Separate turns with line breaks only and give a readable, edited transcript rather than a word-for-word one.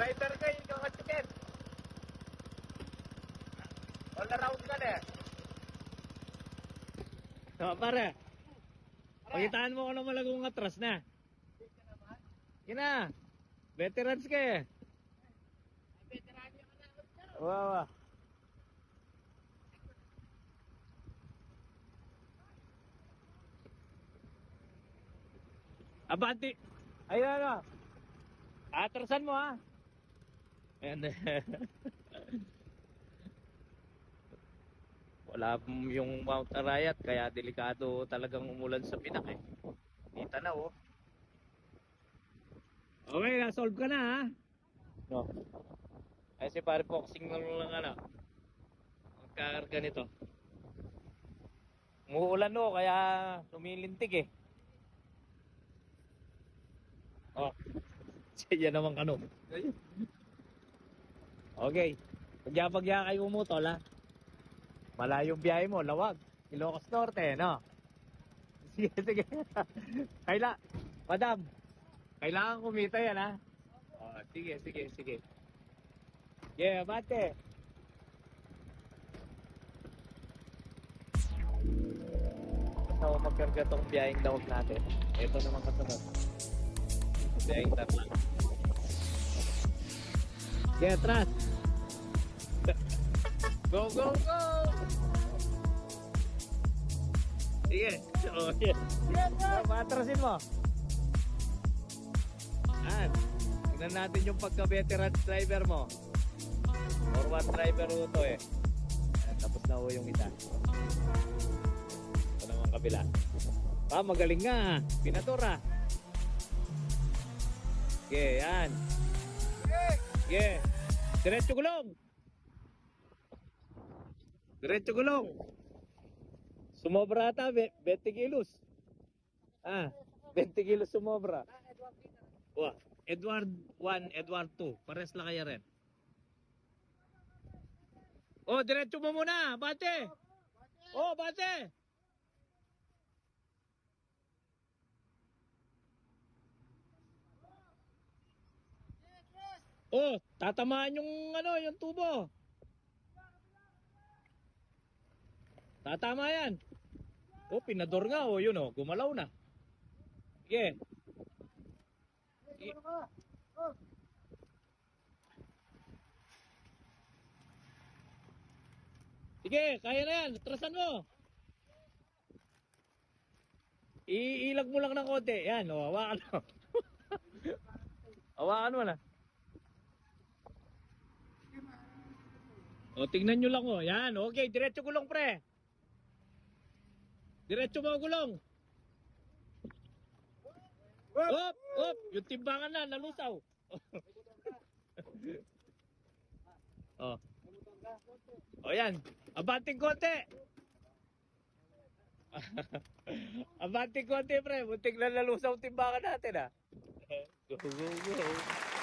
Driver ka, ikaw ka chicken. All around ka na. So, pare. Pakitaan mo ko ng malagong atras na. Kina. Veterans ka eh.
Veteran ka na.
Wow. Abante. Ayun ano. Atrasan mo ha. And wala yung Mount Arayat kaya delikado talagang umulan sa Pinak eh. Kita na oh. Okay, na-solve ka na ha. No. Ay si pare boxing na lang ano. Magkakarga nito. Umuulan no kaya lumilintik eh. Oh. Siya naman kano. Okay. Pagya kayo umutol ha. Malayong biyahe mo, lawag. Ilocos Norte, no? Sige, sige. Madam, kailangan kumita yan, ha? Oh, sige, sige, sige. Yeah, bate. Basta ako magkarga tong biyaheng lawag natin. Ito naman kasunod. Biyaheng tarla. Yeah, trust. Go, go, go! Sige. Oh, yeah. Patrasin mo. Yan. Tignan natin yung pagka-veteran driver mo. Forward driver mo to eh. Yan, tapos na ho yung isa. Ito naman kabila. Magaling nga. Pinatura. Okay, yan. Okay. Diretso gulong. Diretso gulong. Sumobra ata, 20 kilos. 20 kilos sumobra. Wah, Edward 1, Edward 2. Pares lang kaya rin. Oh, diretso mo muna, bate. Oh, bate. Oh, tatamaan yung ano, yung tubo. Tatama yan. Oh, pinador nga oh, yun oh, gumalaw na. Sige. Sige. Sige, kaya na yan. Trasan mo. Iilag mo lang ng konti. Yan, oh, hawakan mo. Hawakan mo na. O, tingnan nyo lang oh. Yan, okay. Diretso gulong pre. Diretso mo gulong. Op, op. Yung timbangan na, nalusaw. Oh. O yan. Abanting konti. Abanting konti pre. Muntik na nalusaw timbangan natin ah. Go, go, go.